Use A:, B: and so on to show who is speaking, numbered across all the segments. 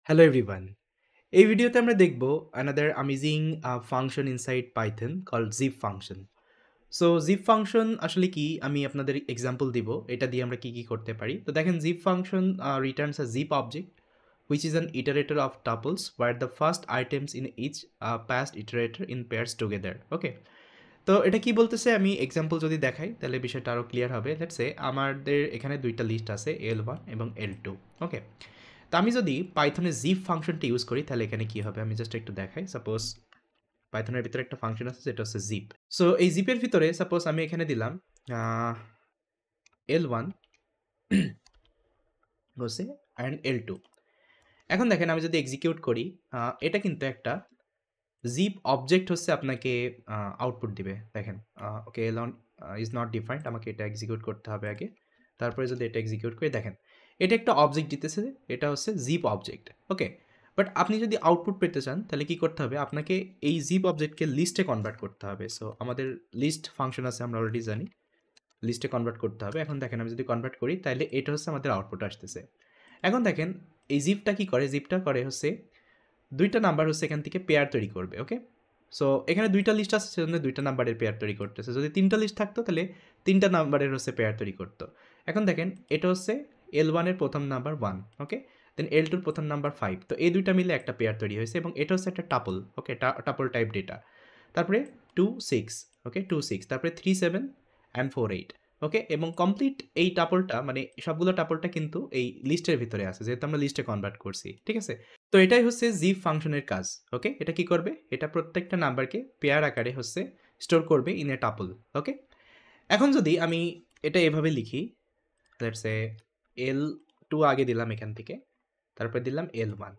A: Hello everyone. এই ভিডিওতে আমরা দেখব another amazing function inside Python called zip function. So zip function আসলে কি আমি আপনাদের এক্সাম্পল দিব এটা দিয়ে আমরা কি করতে পারি। তো দেখেন zip function returns a zip object which is an iterator of tuples where the first items in each past iterator in pairs together. Okay. তো এটা কি বলতেছে আমি এক্সাম্পল যদি দেখাই তাহলে বিষয়টা আরও ক্লিয়ার হবে। লেটস সে আমাদের এখানে দুইটা লিস্ট আছে L1 এবং L2। ওকে, তো আমি যদি পাইথনের জিপ ফাংশনটা ইউজ করি তাহলে এখানে কি হবে আমি জাস্ট একটু দেখাই। সাপোজ পাইথনের ভিতরে একটা ফাংশন আছে যেটা হচ্ছে জিপ। সো এই জিপের ভিতরে সাপোজ আমি এখানে দিলাম L1 হচ্ছে অ্যান্ড L2। এখন দেখেন আমি যদি এক্সিকিউট করি এটা কিন্তু একটা জিপ অবজেক্ট হচ্ছে আপনাকে আউটপুট দিবে। দেখেন ওকে L1 ইজ নট ডিফাইন্ড, আমাকে এটা এক্সিকিউট করতে হবে আগে, তারপরে যদি এটা এক্সিকিউট করি দেখেন এটা একটা অবজেক্ট দিতেছে, এটা হচ্ছে জিপ অবজেক্ট। ওকে, বাট আপনি যদি আউটপুট পেতে চান তাহলে কি করতে হবে আপনাকে এই জিপ অবজেক্টকে লিস্টে কনভার্ট করতে হবে। সো আমাদের লিস্ট ফাংশন আছে আমরা অলরেডি জানি, লিস্টে কনভার্ট করতে হবে। এখন দেখেন আমি যদি কনভার্ট করি তাহলে এটা হচ্ছে আমাদের আউটপুট আসতেছে। এখন দেখেন এই জিপটা কি করে, জিপটা করে হচ্ছে দুইটা নাম্বার হচ্ছে এখান থেকে পেয়ার তৈরি করবে। ওকে, সো এখানে দুইটা লিস্ট আছে সেজন্য দুইটা নাম্বারের পেয়ার তৈরি করতেছে। যদি তিনটা লিস্ট থাকতো তাহলে তিনটা নাম্বারের হচ্ছে পেয়ার তৈরি করতো। এখন দেখেন এটা হচ্ছে L1 এর প্রথম নাম্বার 1, ওকে, দেন L2 এর প্রথম নাম্বার 5। তো এই দুইটা মিলে একটা পেয়ার তৈরি হয়েছে এবং এটা হচ্ছে একটা টাপল। ওকে, টাপল টাইপ ডেটা। তারপরে 2 6, ওকে 2 6, তারপরে 3 7 অ্যান্ড 4 8। ওকে, এবং কমপ্লিট এই টাপলটা মানে সবগুলো টাপলটা কিন্তু এই লিস্টের ভিতরে আছে যেহেতু আমরা লিস্টে কনভার্ট করছি। ঠিক আছে, তো এটাই হচ্ছে জিপ ফাংশনের কাজ। ওকে, এটা কি করবে, এটা প্রত্যেকটা নাম্বারকে পেয়ার আকারে হচ্ছে স্টোর করবে ইন এ টাপল। ওকে, এখন যদি আমি এটা এভাবে লিখি, লেটস সে L2 আগে দিলাম এখান থেকে, তারপরে দিলাম L1,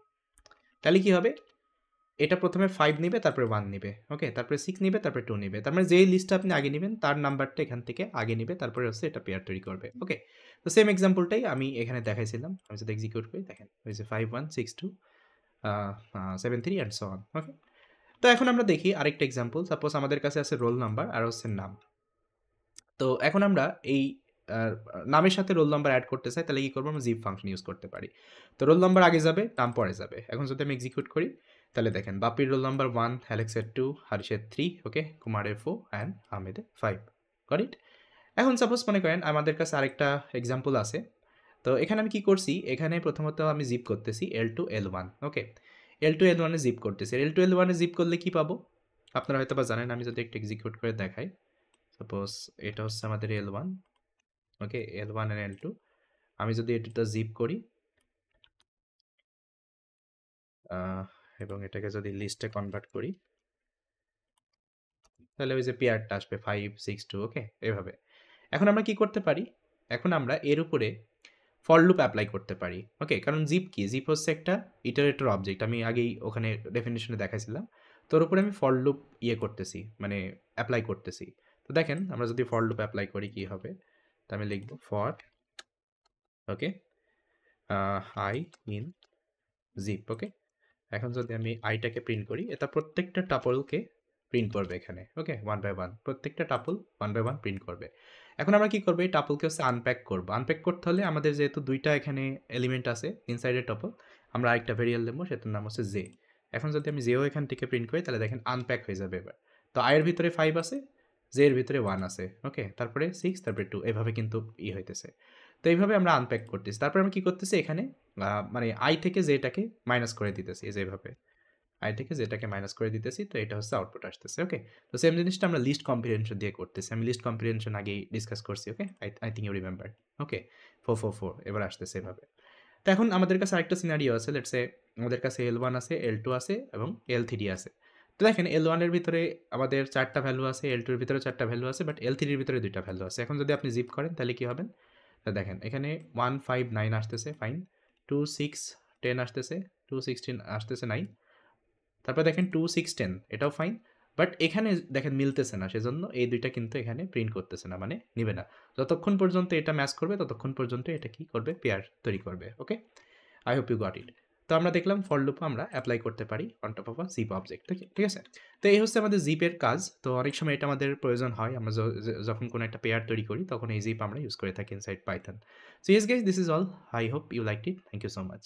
A: তাহলে কি হবে এটা প্রথমে 5 নিবে তারপরে 1 নিবে। ওকে, তারপরে 6 নিবে তারপরে 2 নিবে। তার মানে যেই লিস্টটা আপনি আগে নিবেন তার নাম্বারটা এখান থেকে আগে নিবে, তারপরে হচ্ছে এটা পেয়ার তৈরি করবে। ওকে, তো সেম এক্সাম্পলটাই আমি এখানে দেখাইছিলাম। আমি যদি এক্সিকিউট করি দেখেন হয়েছে 5 1 6 2 7 3 অ্যান্ড সো অন। ওকে, তো এখন আমরা দেখি আরেকটা এক্সাম্পল। সাপোজ আমাদের কাছে আছে রোল নাম্বার আর হচ্ছে নাম। তো এখন আমরা এই নামের সাথে রোল নাম্বার অ্যাড করতে চাই তাহলে কি করবো, আমরা জিপ ফাংশন ইউজ করতে পারি। তো রোল নাম্বার আগে যাবে, নাম পরে যাবে। এখন যদি আমি এক্সিকিউট করি তাহলে দেখেন বাপির রোল নাম্বার 1, অ্যালেক্সের 2, হারিসের 3, ওকে, কুমারের 4 অ্যান্ড আহমেদের 5। Got it. এখন সাপোজ মনে করেন আমাদের কাছে আরেকটা এক্সাম্পল আছে। তো এখানে আমি কি করছি, এখানে প্রথমত আমি জিপ করতেছি L2 L1। ওকে, L2 L1 এ জিপ করতেছি। L2 L1 এ জিপ করলে কি পাবো আপনারা হয়তো বা জানেন। আমি যদি একটু এক্সিকিউট করে দেখাই, সাপোজ এটা হচ্ছে আমাদের L1। Okay, L1 and L2 আমি যদি এটা জিপ করি এবং এটাকে যদি লিস্টে কনভার্ট করি তাহলে ওই যে পেয়ারটা আসবে 5 6 2। ওকে, এভাবে। এখন আমরা কি করতে পারি, এখন আমরা এর উপরে ফর লুপ অ্যাপ্লাই করতে পারি। ওকে, কারণ জিপ কি, জিপ হচ্ছে একটা ইটারেটর অবজেক্ট, আমি আগেই ওখানে ডেফিনেশনে দেখাইছিলাম। তোর উপরে আমি ফর লুপ ইয়ে করতেছি মানে অ্যাপ্লাই করতেছি। তো দেখেন আমরা যদি ফর লুপ অ্যাপ্লাই করি কি হবে, তো আমি লিখব for, okay, I in zip. Okay, এখন যদি আমি আইটাকে প্রিন্ট করি এটা প্রত্যেকটা টাপলকে প্রিন্ট করবে এখানে। ওকে, ওয়ান বাই ওয়ান প্রত্যেকটা tuple one by one print করবে। এখন আমরা কি করবো, এই টাপলকে হচ্ছে আনপ্যাক করবো। আনপ্যাক করতে হলে আমাদের যেহেতু দুইটা এখানে এলিমেন্ট আছে ইনসাইডের টাপল, আমরা আরেকটা ভেরিয়েবল দেবো, সেটার নাম হচ্ছে জে। এখন যদি আমি জেও এখান থেকে প্রিন্ট করি তাহলে দেখেন আনপ্যাক হয়ে যাবে এবার। তো আয়ের ভিতরে 5 আছে, জে এর ভিতরে 1 আছে। ওকে, তারপরে 6, তারপরে 2, এভাবে কিন্তু হইতেছে। তো এইভাবে আমরা আনপ্যাক করতেছি। তারপরে আমি কি করতেছি এখানে মানে আই থেকে জেটাকে মাইনাস করে দিতেছি যেভাবে আই থেকে জেটাকে মাইনাস করে দিতেছি। তো এটা হচ্ছে আউটপুট আসতেছে। ওকে, তো সেম জিনিসটা আমরা লিস্ট কম্প্রিহেনশন দিয়ে করতেছি। আমি লিস্ট কম্প্রিহেনশন আগেই ডিসকাস করছি। Okay, I think you remember. Okay, 4 4 4 এবার আসতেছে এভাবে। তো এখন আমাদের কাছে আরেকটা সিনারিও আছে। লেটস সে আমাদের কাছে L1 আছে, L2 আছে এবং L3 আছে। তো দেখেন L1 এর ভিতরে আমাদের 4টা ভ্যালু আছে, L2 এর ভিতরে 4টা ভ্যালু আছে, বাট L3 এর ভিতরে 2টা ভ্যালু আছে। এখন যদি আপনি জিপ করেন তাহলে কি হবে, তো দেখেন এখানে 1 5 9 আসতেছে, ফাইন। 2 6 10 আসতেছে, 2 16 আসতেছে 9। তারপর দেখেন 2 6 10 এটাও ফাইন। বাট এখানে দেখেন মিলতেছে না, সেজন্য এই দুইটা কিন্তু এখানে প্রিন্ট করতেছে না, মানে নিবে না। যতক্ষণ পর্যন্ত এটা ম্যাচ করবে ততক্ষণ পর্যন্ত এটা কি করবে, পেয়ার তৈরি করবে। Okay, I hope you got it. তো আমরা দেখলাম ফর লুপ আমরা অ্যাপ্লাই করতে পারি on top of a zip object. ঠিক আছে, তো এই হচ্ছে আমাদের জিপের কাজ। তো অনেক সময় এটা আমাদের প্রয়োজন হয়, আমরা যখন কোনো একটা পেয়ার তৈরি করি তখন এই জিপ আমরা ইউজ করে থাকি inside Python. So yes guys, this is all. I hope you liked it. Thank you so much.